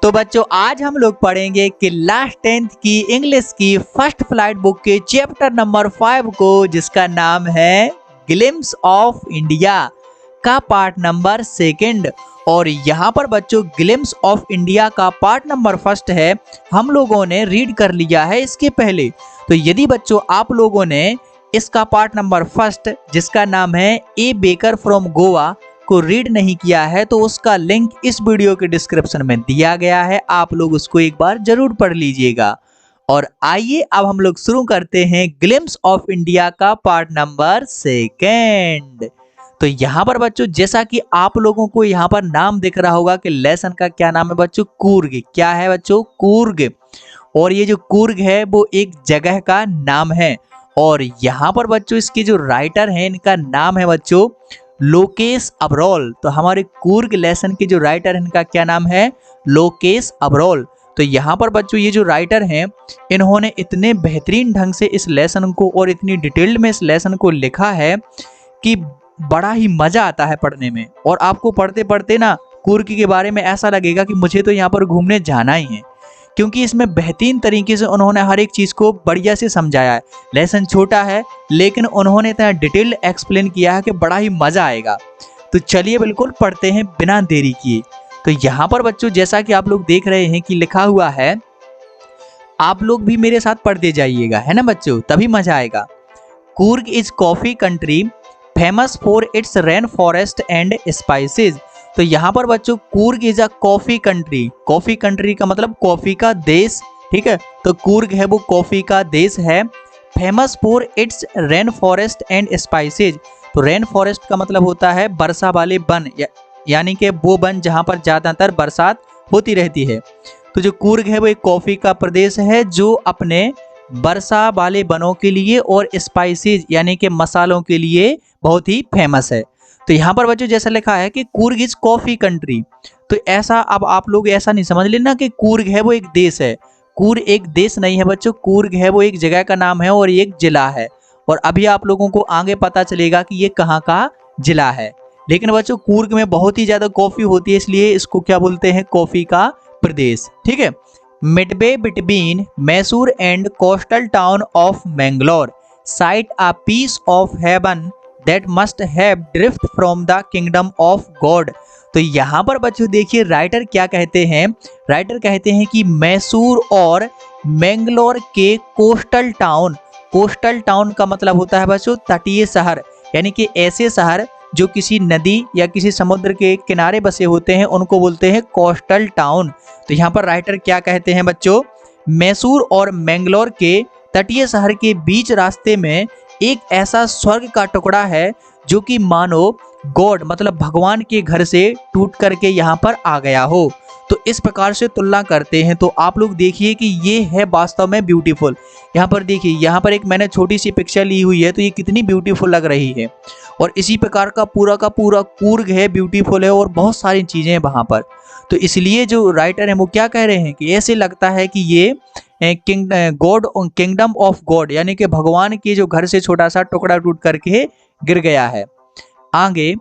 तो बच्चों आज हम लोग पढ़ेंगे कि क्लास 10th की इंग्लिश की फर्स्ट फ्लाइट बुक के चैप्टर नंबर 5 को, जिसका नाम है ग्लिम्स ऑफ इंडिया का पार्ट नंबर 2। और यहाँ पर बच्चों ग्लिम्स ऑफ इंडिया का पार्ट नंबर 1 है, हम लोगों ने रीड कर लिया है इसके पहले। तो यदि बच्चों आप लोगों ने इसका पार्ट नंबर 1 जिसका नाम है ए बेकर फ्रॉम गोवा को रीड नहीं किया है तो उसका लिंक इस वीडियो के डिस्क्रिप्शन में दिया गया है, आप लोग उसको एक बार जरूर पढ़ लीजिएगा। और आइए अब हम लोग शुरू करते हैं ग्लिम्स ऑफ इंडिया का पार्ट नंबर 2। तो यहाँ पर बच्चों जैसा कि आप लोगों को यहाँ पर नाम दिख रहा होगा कि लेसन का क्या नाम है बच्चों, कूर्ग। क्या है बच्चों, कूर्ग। और ये जो कूर्ग है वो एक जगह का नाम है। और यहाँ पर बच्चों इसके जो राइटर हैं इनका नाम है बच्चों लोकेश अबरोल। तो हमारे कूर्ग लेसन के जो राइटर हैं इनका क्या नाम है, लोकेश अबरोल। तो यहाँ पर बच्चों ये जो राइटर हैं इन्होंने इतने बेहतरीन ढंग से इस लेसन को और इतनी डिटेल्ड में इस लेसन को लिखा है कि बड़ा ही मजा आता है पढ़ने में। और आपको पढ़ते पढ़ते ना कूर्ग के बारे में ऐसा लगेगा कि मुझे तो यहाँ पर घूमने जाना ही है, क्योंकि इसमें बेहतरीन तरीके से उन्होंने हर एक चीज़ को बढ़िया से समझाया है। लेसन छोटा है लेकिन उन्होंने इतना डिटेल एक्सप्लेन किया है कि बड़ा ही मज़ा आएगा। तो चलिए बिल्कुल पढ़ते हैं बिना देरी किए। तो यहाँ पर बच्चों जैसा कि आप लोग देख रहे हैं कि लिखा हुआ है, आप लोग भी मेरे साथ पढ़ते जाइएगा, है ना बच्चों, तभी मज़ा आएगा। Coorg is coffee country famous for its rain forest and spices. तो यहाँ पर बच्चों Coorg is a coffee country. Coffee country का मतलब कॉफी का देश, ठीक है। तो कूर्ग है वो कॉफी का देश है। Famous for its rain forest and spices. तो रेन फॉरेस्ट का मतलब होता है वर्षा वाले वन, यानी कि वो वन जहाँ पर ज़्यादातर बरसात होती रहती है। तो जो कूर्ग है वो एक कॉफी का प्रदेश है जो अपने वर्षा वाले वनों के लिए और स्पाइसेज यानी कि मसालों के लिए बहुत ही फेमस है। तो यहाँ पर बच्चों जैसा लिखा है कि कूर्ग इज कॉफी कंट्री। तो ऐसा अब आप लोग ऐसा नहीं समझ लेना कि कूर्ग है वो एक देश है। कूर्ग एक देश नहीं है बच्चों, कूर्ग है वो एक जगह का नाम है और एक जिला है। और अभी आप लोगों को आगे पता चलेगा कि ये कहाँ का जिला है। लेकिन बच्चों कूर्ग में बहुत ही ज्यादा कॉफी होती है, इसलिए इसको क्या बोलते हैं, कॉफी का प्रदेश, ठीक है। Midway between Mysore and coastal town of Mangalore sits a piece of heaven that must have drift from the kingdom of God। तो यहाँ पर बच्चों देखिए राइटर क्या कहते हैं, राइटर कहते हैं कि मैसूर और मैंगलोर के कोस्टल टाउन, कोस्टल टाउन का मतलब होता है बच्चों तटीय शहर, यानी कि ऐसे शहर जो किसी नदी या किसी समुद्र के किनारे बसे होते हैं उनको बोलते हैं कोस्टल टाउन। तो यहाँ पर राइटर क्या कहते हैं बच्चों, मैसूर और मैंगलोर के तटीय शहर के बीच रास्ते में एक ऐसा स्वर्ग का टुकड़ा है जो कि मानो गॉड मतलब भगवान के घर से टूट करके यहाँ पर आ गया हो। तो इस प्रकार से तुलना करते हैं। तो आप लोग देखिए कि ये है वास्तव में ब्यूटीफुल। यहाँ पर देखिए, यहाँ पर एक मैंने छोटी सी पिक्चर ली हुई है, तो ये कितनी ब्यूटीफुल लग रही है। और इसी प्रकार का पूरा कूर्ग है, ब्यूटीफुल है और बहुत सारी चीज़ें हैं वहाँ पर। तो इसलिए जो राइटर हैं वो क्या कह रहे हैं कि ऐसे लगता है कि ये किंगडम ऑफ गॉड यानी कि भगवान के जो घर से छोटा सा टुकड़ा टूट करके गिर गया है। आगे,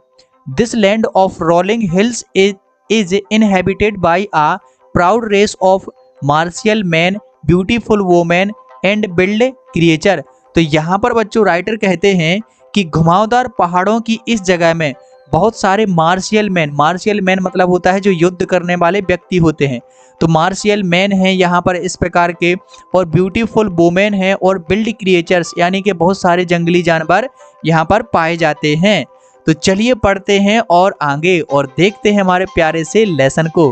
this land of rolling hills is inhabited by a proud race of martial men, beautiful women and wild creature. तो यहाँ पर बच्चों राइटर कहते हैं कि घुमावदार पहाड़ों की इस जगह में बहुत सारे मार्शियल मैन मतलब होता है जो युद्ध करने वाले व्यक्ति होते हैं। तो मार्शियल मैन हैं यहाँ पर इस प्रकार के, और ब्यूटीफुल वुमेन हैं और बिल्ड क्रिएचर्स यानी कि बहुत सारे जंगली जानवर यहाँ पर पाए जाते हैं। तो चलिए पढ़ते हैं और आगे और देखते हैं हमारे प्यारे से लेसन को।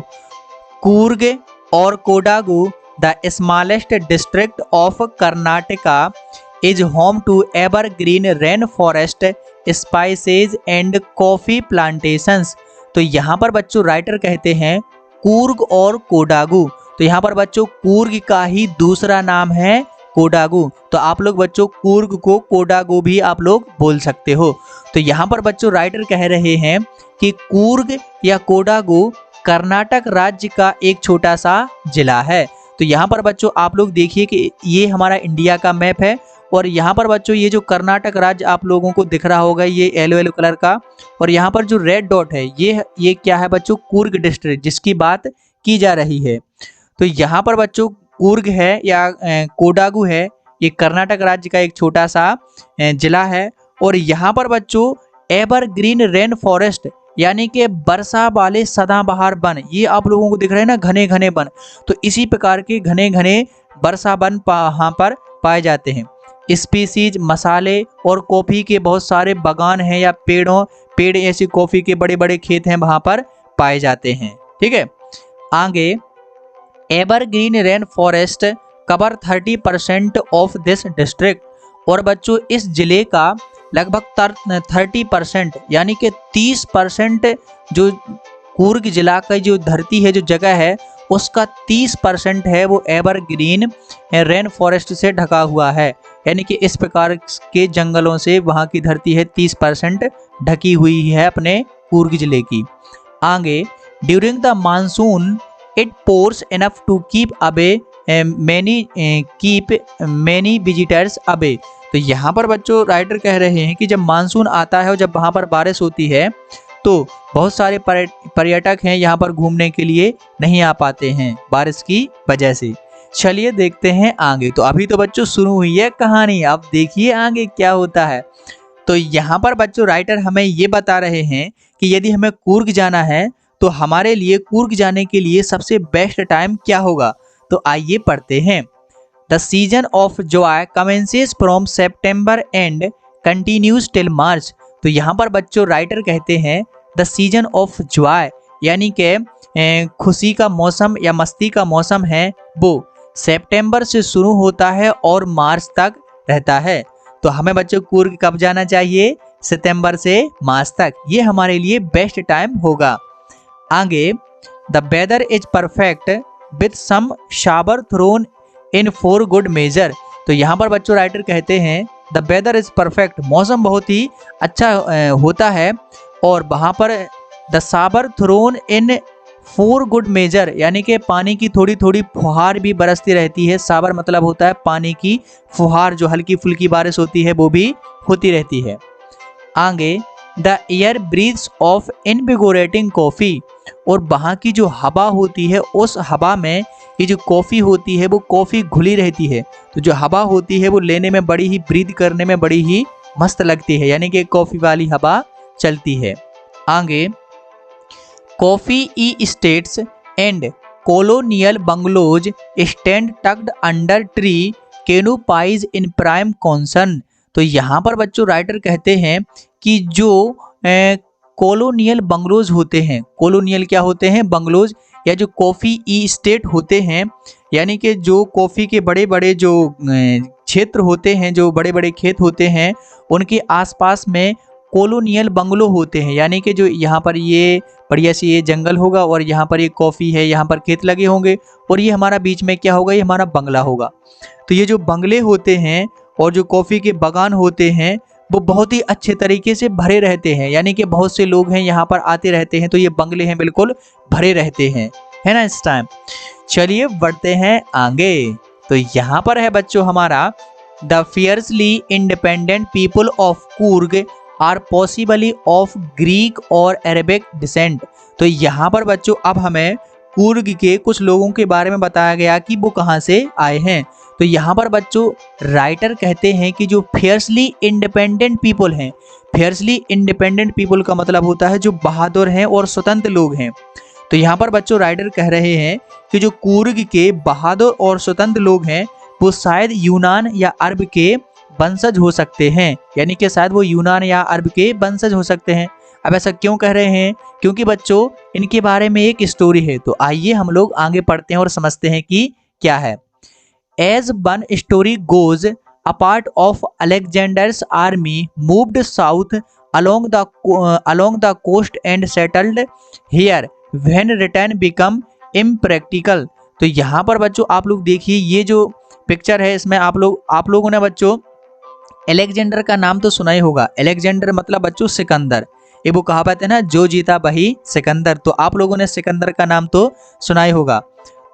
कूर्ग और Kodagu the smallest district of Karnataka is home to evergreen rain forest spices and coffee plantations. तो यहाँ पर बच्चों राइटर कहते हैं कूर्ग और कोडागु। तो यहाँ पर बच्चों कूर्ग का ही दूसरा नाम है कोडागु। तो आप लोग बच्चों कूर्ग को कोडागु भी आप लोग बोल सकते हो। तो यहाँ पर बच्चों राइटर कह रहे हैं कि कूर्ग या कोडागु कर्नाटक राज्य का एक छोटा सा जिला है। तो यहाँ पर बच्चों आप लोग देखिए कि ये हमारा इंडिया का मैप है और यहाँ पर बच्चों ये जो कर्नाटक राज्य आप लोगों को दिख रहा होगा ये येलो कलर का, और यहाँ पर जो रेड डॉट है ये क्या है बच्चों, कूर्ग डिस्ट्रिक्ट जिसकी बात की जा रही है। तो यहाँ पर बच्चों कूर्ग है या कोडागु है, ये कर्नाटक राज्य का एक छोटा सा जिला है। और यहाँ पर बच्चों एवरग्रीन रेन फॉरेस्ट यानी कि वर्षा वाले सदाबहार वन, ये आप लोगों को दिख रहे हैं ना, घने घने वन, तो इसी प्रकार के घने घने वर्षा वन वहाँ पर पाए जाते हैं। स्पीसीज, मसाले और कॉफ़ी के बहुत सारे बागान हैं या पेड़ ऐसी कॉफ़ी के बड़े बड़े खेत हैं वहाँ पर पाए जाते हैं। ठीक है, आगे evergreen rain forest cover 30% of this district. और बच्चों इस जिले का लगभग 30% यानी कि 30% जो कूर्ग जिला का जो धरती है, जो जगह है, उसका 30% है वो एवरग्रीन रेन फॉरेस्ट से ढका हुआ है। यानी कि इस प्रकार के जंगलों से वहाँ की धरती है 30% ढकी हुई है अपने कूर्ग जिले की। आगे during the monsoon it pours enough to keep away many visitors away. तो यहाँ पर बच्चों राइटर कह रहे हैं कि जब मानसून आता है और जब वहाँ पर बारिश होती है तो बहुत सारे पर्यटक हैं यहाँ पर घूमने के लिए नहीं आ पाते हैं बारिश की वजह से। चलिए देखते हैं आगे। तो अभी तो बच्चों शुरू हुई है कहानी, अब देखिए आगे क्या होता है। तो यहाँ पर बच्चों राइटर हमें ये बता रहे हैं कि यदि हमें कूर्ग जाना है तो हमारे लिए कूर्ग जाने के लिए सबसे बेस्ट टाइम क्या होगा। तो आइए पढ़ते हैं। The season of Joy commences from September and continues till March. तो यहाँ पर बच्चों राइटर कहते हैं द सीजन ऑफ जॉय यानी कि खुशी का मौसम या मस्ती का मौसम है, वो सितंबर से शुरू होता है और मार्च तक रहता है। तो हमें बच्चों कूर्ग कब जाना चाहिए? सितंबर से मार्च तक, ये हमारे लिए बेस्ट टाइम होगा। आगे the weather is perfect with some shower thrown in for good measure. तो यहाँ पर बच्चों राइटर कहते हैं द वेदर इज परफेक्ट, मौसम बहुत ही अच्छा होता है और वहाँ पर the shower thrown in for good measure यानी कि पानी की थोड़ी थोड़ी फुहार भी बरसती रहती है। शावर मतलब होता है पानी की फुहार, जो हल्की फुल्की बारिश होती है वो भी होती रहती है। आगे the air breathes of invigorating coffee, और वहाँ की जो हवा होती है उस हवा में ये जो कॉफ़ी होती है वो कॉफ़ी घुली रहती है। तो जो हवा होती है वो लेने में बड़ी ही, ब्रीथ करने में बड़ी ही मस्त लगती है, यानी कि कॉफ़ी वाली हवा चलती है। आगे coffee estates and colonial bungalows stand tucked under tree canopies in prime condition. तो यहाँ पर बच्चों राइटर कहते हैं कि जो कॉलोनियल बंगलोज होते हैं, कॉलोनियल क्या होते हैं? बंगलोज, या जो कॉफ़ी ई स्टेट होते हैं यानी कि जो कॉफ़ी के बड़े बड़े जो क्षेत्र होते हैं, जो बड़े बड़े खेत होते हैं, उनके आसपास में कॉलोनियल बंगलो होते हैं। यानी कि जो यहाँ पर ये बढ़िया सी ये जंगल होगा और यहाँ पर ये कॉफ़ी है, यहाँ पर खेत लगे होंगे और ये हमारा बीच में क्या होगा? ये हमारा बंगला होगा। तो ये जो बंगले होते हैं और जो कॉफ़ी के बागान होते हैं वो बहुत ही अच्छे तरीके से भरे रहते हैं, यानी कि बहुत से लोग हैं यहाँ पर आते रहते हैं, तो ये बंगले हैं बिल्कुल भरे रहते हैं, है ना इस टाइम। चलिए बढ़ते हैं आगे। तो यहाँ पर है बच्चों हमारा the fiercely independent people of Coorg are possibly of Greek और अरेबिक डिसेंट। तो यहाँ पर बच्चों अब हमें कूर्ग के कुछ लोगों के बारे में बताया गया कि वो कहाँ से आए हैं। तो यहाँ पर बच्चों राइटर कहते हैं कि जो फियर्सली इंडिपेंडेंट पीपल हैं, फियर्सली इंडिपेंडेंट पीपल का मतलब होता है जो बहादुर हैं और स्वतंत्र लोग हैं। तो यहाँ पर बच्चों राइटर कह रहे हैं कि जो कूर्ग के बहादुर और स्वतंत्र लोग हैं वो शायद यूनान या अरब के वंशज हो सकते हैं, यानी कि शायद वो यूनान या अरब के वंशज हो सकते हैं। अब ऐसा क्यों कह रहे हैं? क्योंकि बच्चों इनके बारे में एक स्टोरी है। तो आइए हम लोग आगे पढ़ते हैं और समझते हैं कि क्या है। As one story goes, a part of Alexander's army moved south along the coast and settled here when return become impractical। तो यहाँ पर बच्चों आप लोग देखिए, ये जो पिक्चर है इसमें आप लोगों ने बच्चों अलेक्जेंडर का नाम तो सुना ही होगा। अलेक्जेंडर मतलब बच्चों सिकंदर, ये वो कहावत है ना, जो जीता वही सिकंदर। तो आप लोगों ने सिकंदर का नाम तो सुना ही होगा।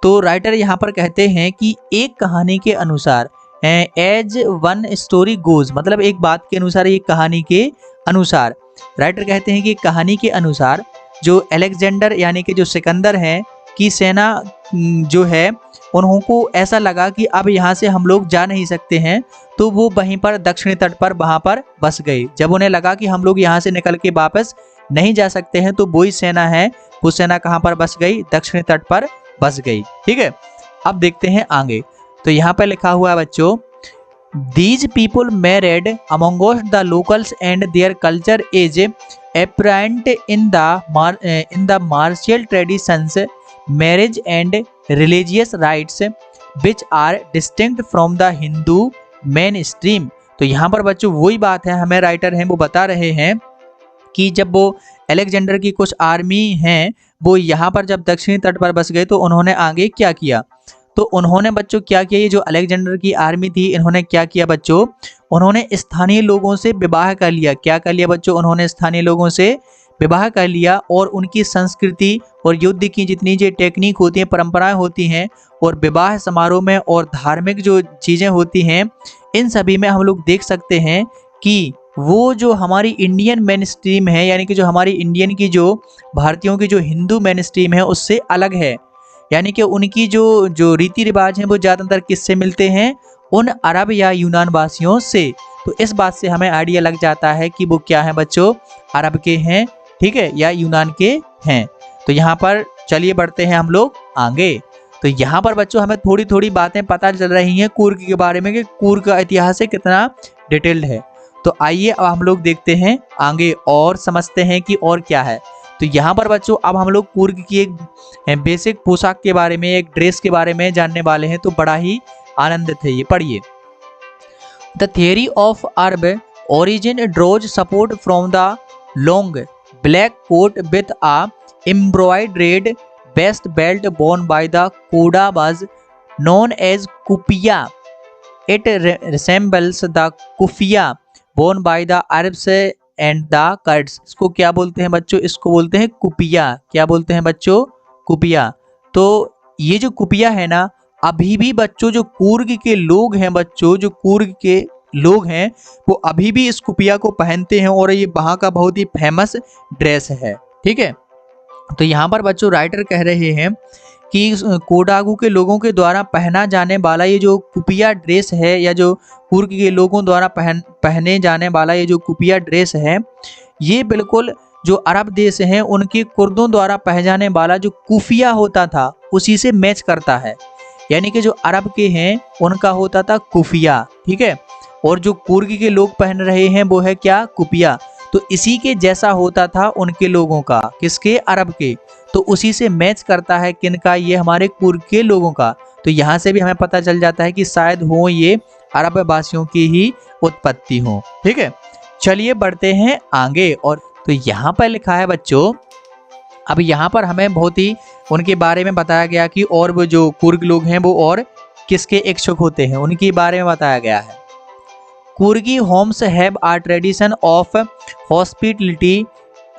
तो राइटर यहाँ पर कहते हैं कि एक कहानी के अनुसार, एज वन स्टोरी गोज मतलब एक बात के अनुसार, एक कहानी के अनुसार, राइटर कहते हैं कि कहानी के अनुसार जो अलेक्जेंडर यानी कि जो सिकंदर हैं की सेना जो है उनको ऐसा लगा कि अब यहाँ से हम लोग जा नहीं सकते हैं, तो वो वहीं पर दक्षिणी तट पर वहाँ पर बस गए। जब उन्हें लगा कि हम लोग यहाँ से निकल के वापस नहीं जा सकते हैं, तो वही सेना है, वो सेना कहाँ पर बस गई, दक्षिणी तट पर बस गई। ठीक है, अब देखते हैं आगे। तो यहाँ पर लिखा हुआ है बच्चों, These people married amongst the locals and their culture is apparent in the martial traditions, marriage and religious rites which are distinct from the Hindu mainstream। तो यहाँ पर बच्चों वही बात है, हमें राइटर हैं वो बता रहे हैं कि जब वो अलेक्जेंडर की कुछ आर्मी हैं वो यहाँ पर जब दक्षिणी तट पर बस गए तो उन्होंने आगे क्या किया, तो उन्होंने बच्चों क्या किया, ये जो अलेक्जेंडर की आर्मी थी इन्होंने क्या किया बच्चों, उन्होंने स्थानीय लोगों से विवाह कर लिया। क्या कर लिया बच्चों, उन्होंने स्थानीय लोगों से विवाह कर लिया और उनकी संस्कृति और युद्ध की जितनी जो टेक्निक होती हैं, परंपराएं होती हैं और विवाह समारोह में और धार्मिक जो चीज़ें होती हैं, इन सभी में हम लोग देख सकते हैं कि वो जो हमारी इंडियन मेन स्ट्रीम है, यानी कि जो हमारी इंडियन की जो भारतीयों की जो हिंदू मेन स्ट्रीम है उससे अलग है। यानी कि उनकी जो रीति रिवाज हैं वो ज़्यादातर किससे मिलते हैं, उन अरब या यूनान वासियों से। तो इस बात से हमें आइडिया लग जाता है कि वो क्या है बच्चों, अरब के हैं, ठीक है, या यूनान के हैं। तो यहाँ पर चलिए बढ़ते हैं हम लोग आगे। तो यहाँ पर बच्चों हमें थोड़ी थोड़ी बातें पता चल रही हैं कुर्ग के बारे में कि कुर्ग का इतिहास कितना डिटेल्ड है। तो आइए अब हम लोग देखते हैं आगे और समझते हैं कि और क्या है। तो यहाँ पर बच्चों अब हम लोग कुर्ग की एक बेसिक पोशाक के बारे में, एक ड्रेस के बारे में जानने वाले हैं, तो बड़ा ही आनंदित है। ये पढ़िए, the theory of Arab origin draws support from the long black coat with a embroidered waist belt borne by the Kodava was known as kupya. It resembles the kufiya borne by the Arabs and the Kurds. इसको क्या बोलते हैं बच्चों, इसको बोलते हैं कुपिया। क्या बोलते हैं बच्चों, कुपिया। तो ये जो कुपिया है ना, अभी भी बच्चों जो कुर्ग के लोग हैं, बच्चों जो कुर्ग के लोग हैं वो अभी भी इस कुपिया को पहनते हैं और ये वहाँ का बहुत ही फेमस ड्रेस है। ठीक है, तो यहाँ पर बच्चों राइटर कह रहे हैं कि कोडागू के लोगों के द्वारा पहना जाने वाला ये जो कुपिया ड्रेस है, या जो कुर्ग के लोगों द्वारा पहने जाने वाला ये जो कुपिया ड्रेस है, ये बिल्कुल जो अरब देश हैं उनके कुर्दों द्वारा पहनाने वाला जो कुफिया होता था उसी से मैच करता है। यानी कि जो अरब के हैं उनका होता था कुफिया, ठीक है, और जो कुर्ग के लोग पहन रहे हैं वो है क्या, कुपिया। तो इसी के जैसा होता था उनके लोगों का, किसके, अरब के। तो उसी से मैच करता है किनका, ये हमारे कुर्ग के लोगों का। तो यहाँ से भी हमें पता चल जाता है कि शायद हो ये अरब वासियों की ही उत्पत्ति हो। ठीक है, चलिए बढ़ते हैं आगे। और तो यहाँ पर लिखा है बच्चों, अब यहाँ पर हमें बहुत ही उनके बारे में बताया गया कि और वो जो कुर्ग लोग हैं वो और किसके इच्छुक होते हैं, उनके बारे में बताया गया है। Coorgi homes have a tradition of hospitality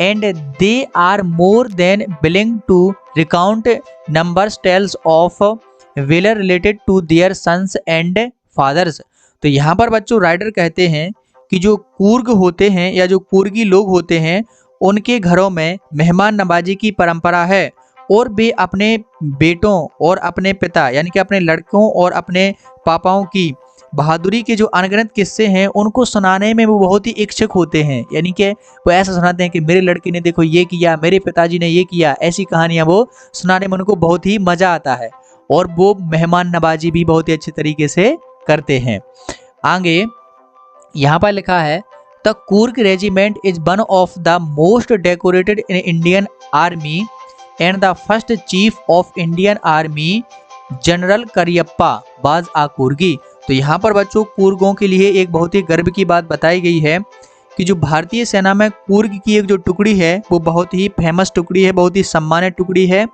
and they are more than willing to recount numbers tales of valor related to their sons and fathers। तो यहाँ पर बच्चों राइटर कहते हैं कि जो कुर्ग होते हैं या जो कुर्गी लोग होते हैं उनके घरों में मेहमान नवाजी की परंपरा है और वे अपने बेटों और अपने पिता यानी कि अपने लड़कों और अपने पापाओं की बहादुरी के जो अनगिनत किस्से हैं उनको सुनाने में वो बहुत ही इच्छुक होते हैं। यानी कि वो ऐसा सुनाते हैं कि मेरे लड़के ने देखो ये किया, मेरे पिताजी ने ये किया, ऐसी कहानियां वो सुनाने में उनको बहुत ही मजा आता है और वो मेहमान नवाजी भी बहुत ही अच्छे तरीके से करते हैं। आगे यहाँ पर लिखा है, the Coorg regiment is one of the most decorated in Indian army and the first chief of Indian army general Cariappa was a Coorgi. तो यहाँ पर बच्चों कुर्गों के लिए एक बहुत ही गर्व की बात बताई गई है कि जो भारतीय सेना में कुर्ग की एक जो टुकड़ी है वो बहुत ही फेमस टुकड़ी है, बहुत ही सम्मानित टुकड़ी है।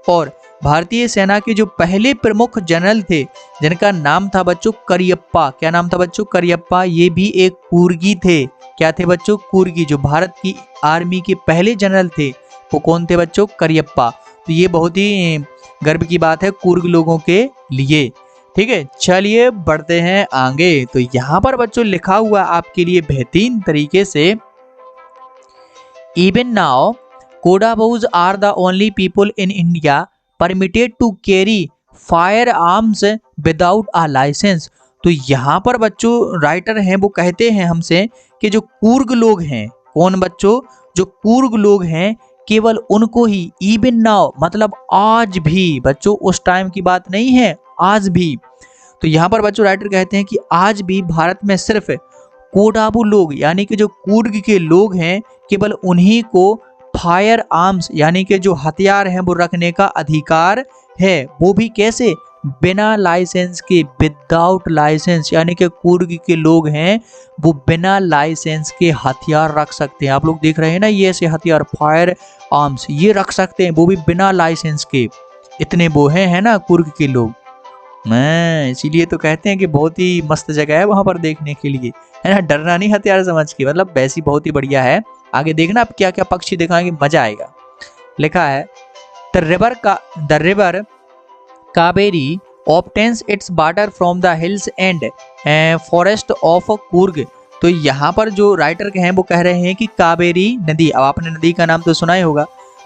और भारतीय सेना के जो पहले प्रमुख जनरल थे जिनका नाम था बच्चों करियप्पा। क्या नाम था बच्चों, करियप्पा। ये भी एक कुर्गी थे। क्या थे बच्चों, कुर्गी। जो भारत की आर्मी के पहले जनरल थे वो कौन थे बच्चों, करियप्पा। तो ये बहुत ही गर्व की बात है कुर्ग लोगों के लिए। ठीक है, चलिए बढ़ते हैं आगे। तो यहाँ पर बच्चों लिखा हुआ आपके लिए बेहतरीन तरीके से, even now Kodavas are the only people in India permitted to carry firearms without a licence. तो यहाँ पर बच्चों राइटर हैं वो कहते हैं हमसे कि जो कूर्ग लोग हैं, कौन बच्चों, जो कूर्ग लोग हैं, केवल उनको ही, इवन नाउ मतलब आज भी, बच्चों उस टाइम की बात नहीं है, आज भी। तो यहाँ पर बच्चों राइटर कहते हैं कि आज भी भारत में सिर्फ कोडाबू लोग यानी कि जो कूर्ग के लोग हैं, केवल उन्हीं को फायर आर्म्स यानी कि जो हथियार हैं वो रखने का अधिकार है, वो भी कैसे, बिना लाइसेंस के, विदाउट लाइसेंस। यानी कि कूर्ग के लोग हैं वो बिना लाइसेंस के हथियार रख सकते हैं। आप लोग देख रहे हैं ना, ये ऐसे हथियार फायर आर्म्स ये रख सकते हैं, वो भी बिना लाइसेंस के। इतने वो है ना कूर्ग के लोग। मैं इसीलिए तो कहते हैं कि बहुत ही मस्त जगह है वहां पर देखने के लिए, है ना, डरना नहीं हथियार समझ के, मतलब वैसी बहुत ही बढ़िया है। आगे देखना आप क्या क्या पक्षी दिखाएंगे, मजा आएगा। लिखा है the river Kaveri obtains it's water from the hills and forest of Coorg. तो यहाँ पर जो राइटर हैं वो कह रहे हैं कि कावेरी नदी, अब आपने नदी का नाम तो सुना ही होगा,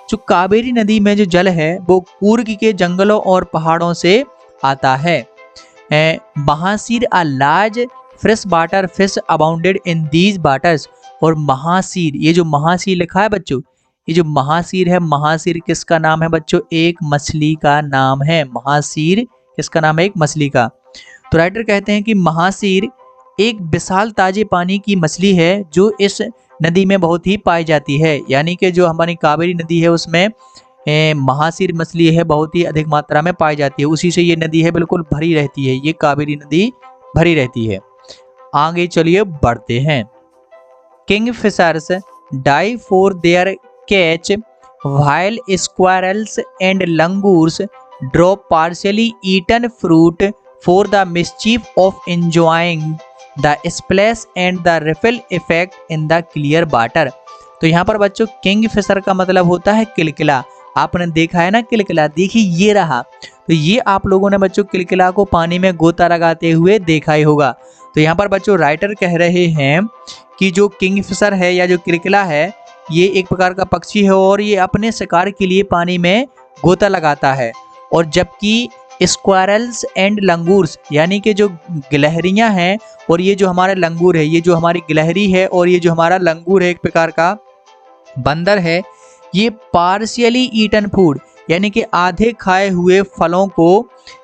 जो कावेरी नदी में जो जल है वो कूर्ग के जंगलों और पहाड़ों से आता है। Mahseer a large fresh water fish abounded in these waters. और महासीर, ये जो महासीर लिखा है बच्चों, ये जो महासीर है, महासीर किसका नाम है बच्चों, एक मछली का नाम है। महासीर किसका नाम है, एक मछली का। तो राइटर कहते हैं कि महासीर एक विशाल ताजे पानी की मछली है जो इस नदी में बहुत ही पाई जाती है। यानी कि जो हमारी कावेरी नदी है उसमें महासीर मछली है, बहुत ही अधिक मात्रा में पाई जाती है, उसी से ये नदी है बिल्कुल भरी रहती है, ये कावेरी नदी भरी रहती है। आगे चलिए बढ़ते हैं। Kingfishers dive for their catch while squirrels and langurs drop partially eaten fruit for the mischief of enjoying the splash and the ripple effect in the clear water. तो यहाँ पर बच्चों किंग फिशर का मतलब होता है किलकिला। आपने देखा है ना किलकिला, देखिए ये रहा। तो ये आप लोगों ने बच्चों किलकिला को पानी में गोता लगाते हुए देखा ही होगा। तो यहाँ पर बच्चों राइटर कह रहे हैं कि जो किंग फिशर है या जो किलकिला है, ये एक प्रकार का पक्षी है और ये अपने शिकार के लिए पानी में गोता लगाता है। और जबकि स्क्वायरल्स एंड लंगूर्स यानी कि जो गिलहरियां हैं और ये जो हमारा लंगूर है, ये जो हमारी गिलहरी है और ये जो हमारा लंगूर है, एक प्रकार का बंदर है, ये पार्शियली ईटन फूड यानी कि आधे खाए हुए फलों को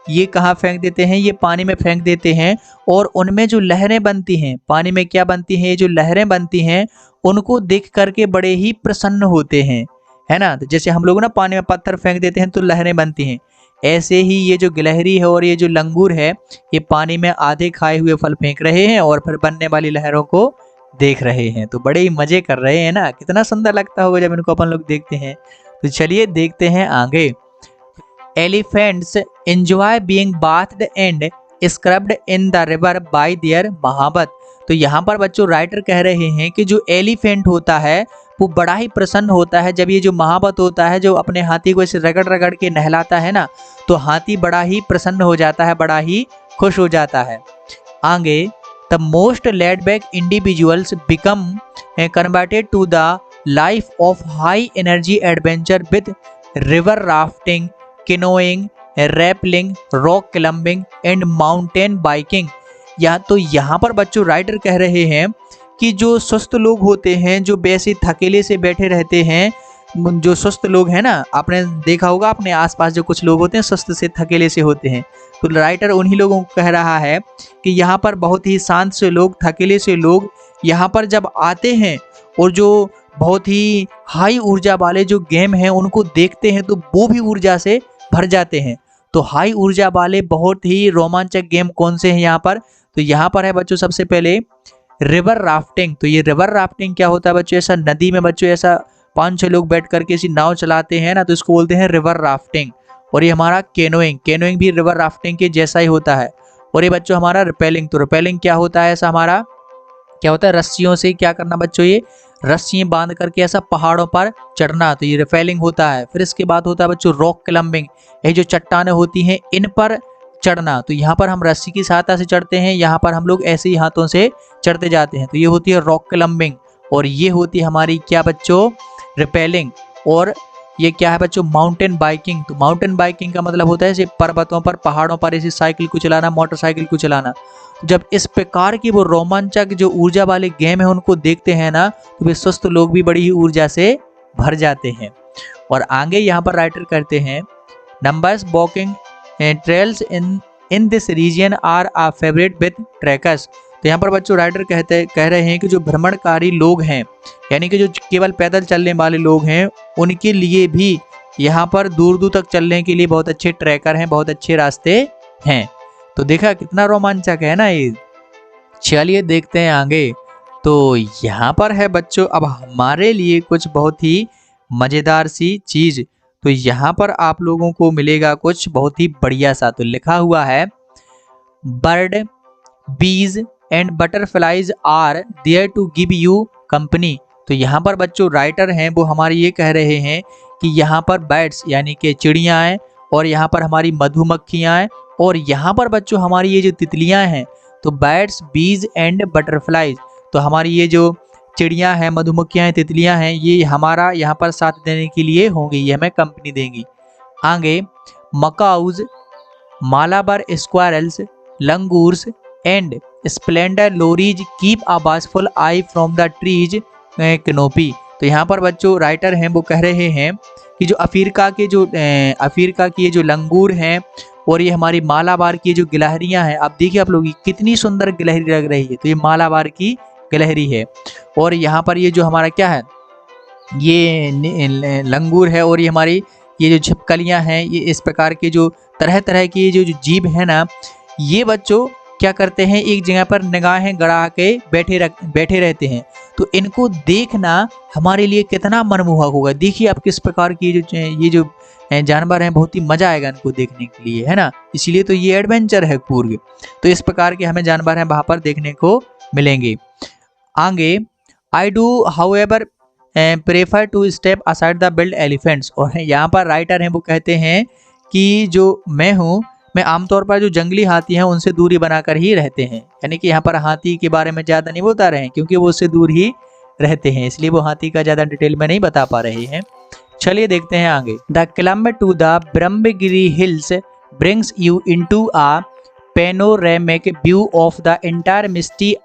ये कहाँ फेंक देते हैं, ये पानी में फेंक देते हैं। और उनमें जो लहरें बनती हैं, पानी में क्या बनती हैं, ये जो लहरें बनती हैं उनको देख करके बड़े ही प्रसन्न होते हैं, है ना। तो जैसे हम लोग ना पानी में पत्थर फेंक देते हैं तो लहरें बनती हैं, ऐसे ही ये जो गिलहरी है और ये जो लंगूर है, ये पानी में आधे खाए हुए फल फेंक रहे हैं और फिर बनने वाली लहरों को देख रहे हैं। तो बड़े ही मजे कर रहे हैं ना, कितना सुंदर लगता होगा जब इनको अपन लोग देखते हैं। तो चलिए देखते हैं आगे। Elephants enjoy being bathed and scrubbed in the river by their mahout. तो यहाँ पर बच्चों राइटर कह रहे हैं कि जो एलिफेंट होता है वो बड़ा ही प्रसन्न होता है जब ये जो महाबत होता है, जो अपने हाथी को ऐसे रगड़ रगड़ के नहलाता है ना, तो हाथी बड़ा ही प्रसन्न हो जाता है, बड़ा ही खुश हो जाता है। आगे, the most laid back individuals become converted to the life of high energy adventure with river rafting, canoeing, rappelling, rock climbing and mountain biking. या तो यहाँ पर बच्चों राइटर कह रहे हैं कि जो सुस्त लोग होते हैं, जो वैसे थकेले से बैठे रहते हैं, जो सुस्त लोग हैं ना, आपने देखा होगा अपने आसपास जो कुछ लोग होते हैं सुस्त से थकेले से होते हैं, तो राइटर उन्हीं लोगों को कह रहा है कि यहाँ पर बहुत ही शांत से लोग, थकेले से लोग यहाँ पर जब आते हैं और जो बहुत ही हाई ऊर्जा वाले जो गेम हैं उनको देखते हैं तो वो भी ऊर्जा से भर जाते हैं। तो हाई ऊर्जा वाले बहुत ही रोमांचक गेम कौन से हैं यहाँ पर, तो यहाँ पर है बच्चों सबसे पहले रिवर राफ्टिंग। तो ये रिवर राफ्टिंग क्या होता है बच्चों, ऐसा नदी में बच्चों ऐसा 5-6 लोग बैठ करके इसी नाव चलाते हैं ना, तो इसको बोलते हैं रिवर राफ्टिंग। और ये हमारा कैनोइंग, कैनोइंग भी रिवर राफ्टिंग के जैसा ही होता है। और ये बच्चों हमारा रिपेलिंग, तो रिपेलिंग क्या होता है, ऐसा हमारा क्या होता है, रस्सियों से क्या करना बच्चों, ये रस्सियां बांध करके ऐसा पहाड़ों पर चढ़ना, तो ये रिपेलिंग होता है। फिर इसके बाद होता है बच्चों रॉक क्लाइंबिंग, ये जो चट्टानें होती हैं इन पर चढ़ना, तो यहाँ पर हम रस्सी की सहायता से चढ़ते हैं, यहाँ पर हम लोग ऐसे ही हाथों से चढ़ते जाते हैं, तो ये होती है रॉक क्लाइंबिंग। और ये होती है हमारी क्या बच्चों, रिपेलिंग। और ये क्या है बच्चों, माउंटेन बाइकिंग। तो माउंटेन बाइकिंग का मतलब होता है ऐसे पर्वतों पर, पहाड़ों पर ऐसी साइकिल को चलाना, मोटरसाइकिल को चलाना। जब इस प्रकार की वो रोमांचक जो ऊर्जा वाले गेम है उनको देखते हैं ना, तो वे स्वस्थ लोग भी बड़ी ही ऊर्जा से भर जाते हैं। और आगे यहाँ पर राइटर करते हैं, numbers walking trails in this region are a favourite with trekkers. तो यहाँ पर बच्चों राइटर कह रहे हैं कि जो भ्रमणकारी लोग हैं, यानी कि जो केवल पैदल चलने वाले लोग हैं, उनके लिए भी यहाँ पर दूर दूर तक चलने के लिए बहुत अच्छे ट्रैकर हैं, बहुत अच्छे रास्ते हैं। तो देखा कितना रोमांचक है ना ये। चलिए देखते हैं आगे। तो यहाँ पर है बच्चों अब हमारे लिए कुछ बहुत ही मज़ेदार सी चीज़। तो यहाँ पर आप लोगों को मिलेगा कुछ बहुत ही बढ़िया सा। तो लिखा हुआ है, bird, bees and butterflies are there to give you company. तो यहाँ पर बच्चों राइटर हैं वो हमारे ये कह रहे हैं कि यहाँ पर बर्ड्स यानी कि चिड़ियाँ हैं, और यहाँ पर हमारी मधुमक्खियाँ हैं, और यहाँ पर बच्चों हमारी ये जो तितलियाँ हैं, तो बर्ड्स, बीज एंड बटरफ्लाइज, तो हमारी ये जो चिड़ियाँ हैं, मधुमक्खियाँ हैं, तितलियाँ हैं, ये हमारा यहाँ पर साथ देने के लिए होंगी, ये हमें कंपनी देंगी। आगे, macaques, Malabar squirrels, langurs and splendour lories keep a watchful eye from the trees canopy. तो यहाँ पर बच्चों राइटर हैं वो कह रहे हैं कि जो अफ्रीका की ये जो लंगूर हैं और ये हमारी मालाबार की जो गिलहरियाँ हैं, आप देखिए आप लोग कितनी सुंदर गिलहरी लग रही है। तो ये मालाबार की गिलहरी है, और यहाँ पर ये जो हमारा क्या है, ये लंगूर है, और ये हमारी ये जो छिपकलियाँ हैं, ये इस प्रकार के जो तरह तरह की जो जीव है ना, ये बच्चों क्या करते हैं, एक जगह पर निगाहें गड़ा के बैठे रहते हैं। तो इनको देखना हमारे लिए कितना मनमोहक होगा। देखिए आप किस प्रकार की ये जो जानवर हैं, बहुत ही मजा आएगा इनको देखने के लिए, है ना। इसीलिए तो ये एडवेंचर है कूर्ग। तो इस प्रकार के हमें जानवर हैं वहां पर देखने को मिलेंगे। आगे, I do however prefer to step aside the wild elephants. और यहाँ पर राइटर हैं वो कहते हैं कि जो मैं आमतौर पर जो जंगली हाथी हैं उनसे दूरी बनाकर ही रहते हैं। यानी कि यहाँ पर हाथी के बारे में ज़्यादा नहीं बता रहे हैं, क्योंकि वो उससे दूर ही रहते हैं, इसलिए वो हाथी का ज़्यादा डिटेल में नहीं बता पा रहे हैं। चलिए देखते हैं आगे। The climb to the Brahmagiri hills brings you into a panoramic view of the entire misty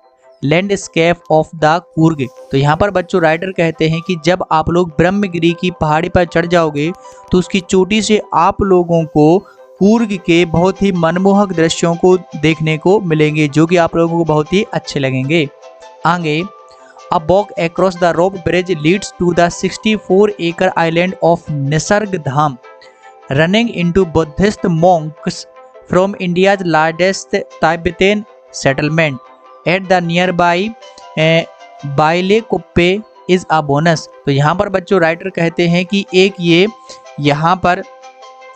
landscape of the Coorg. तो यहाँ पर बच्चों राइटर कहते हैं कि जब आप लोग ब्रह्मगिरी की पहाड़ी पर चढ़ जाओगे तो उसकी चोटी से आप लोगों को कूर्ग के बहुत ही मनमोहक दृश्यों को देखने को मिलेंगे, जो कि आप लोगों को बहुत ही अच्छे लगेंगे। आगे, a walk across the rope bridge leads to the 64 acre island of Nisargadhama, running into Buddhist monks from India's largest Tibetan settlement at the nearby Bylakuppe is a bonus. तो यहाँ पर बच्चों राइटर कहते हैं कि एक ये यहाँ पर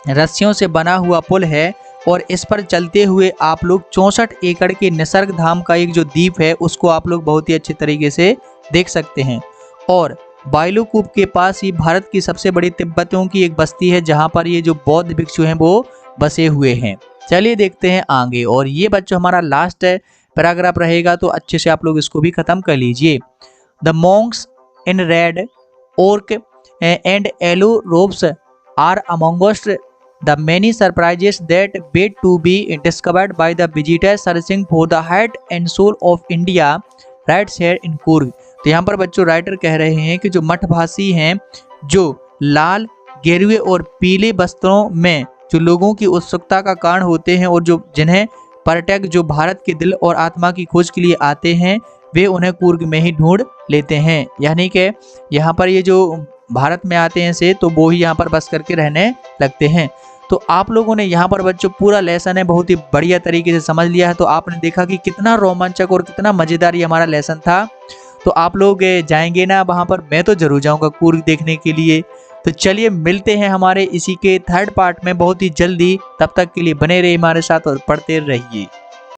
रस्सियों से बना हुआ पुल है, और इस पर चलते हुए आप लोग 64 एकड़ के निसर्ग धाम का एक जो द्वीप है उसको आप लोग बहुत ही अच्छे तरीके से देख सकते हैं। और बाइलोकूप के पास ही भारत की सबसे बड़ी तिब्बतियों की एक बस्ती है, जहां पर ये जो बौद्ध भिक्षु हैं वो बसे हुए हैं। चलिए देखते हैं आगे। और ये बच्चों हमारा लास्ट पैराग्राफ रहेगा, तो अच्छे से आप लोग इसको भी खत्म कर लीजिए। द मॉन्क्स इन रेड ओर्क and yellow robes are amongst the many surprises that wait to be discovered by the visitors searching for the heart and soul of India right here in Coorg। तो यहाँ पर बच्चों writer कह रहे हैं कि जो मठभासी हैं, जो लाल, गेरुए और पीले वस्त्रों में जो लोगों की उत्सुकता का कारण होते हैं, और जो जिन्हें पर्यटक जो भारत के दिल और आत्मा की खोज के लिए आते हैं, वे उन्हें कूर्ग में ही ढूंढ लेते हैं। यानी कि यहाँ पर ये जो भारत में आते हैं से, तो वो ही यहाँ पर बस करके रहने लगते हैं। तो आप लोगों ने यहाँ पर बच्चों पूरा लेसन है बहुत ही बढ़िया तरीके से समझ लिया है। तो आपने देखा कि कितना रोमांचक और कितना मज़ेदार ये हमारा लेसन था। तो आप लोग जाएंगे ना वहाँ पर? मैं तो जरूर जाऊँगा कूर्ग देखने के लिए। तो चलिए मिलते हैं हमारे इसी के थर्ड पार्ट में बहुत ही जल्दी। तब तक के लिए बने रहिए हमारे साथ और पढ़ते रहिए।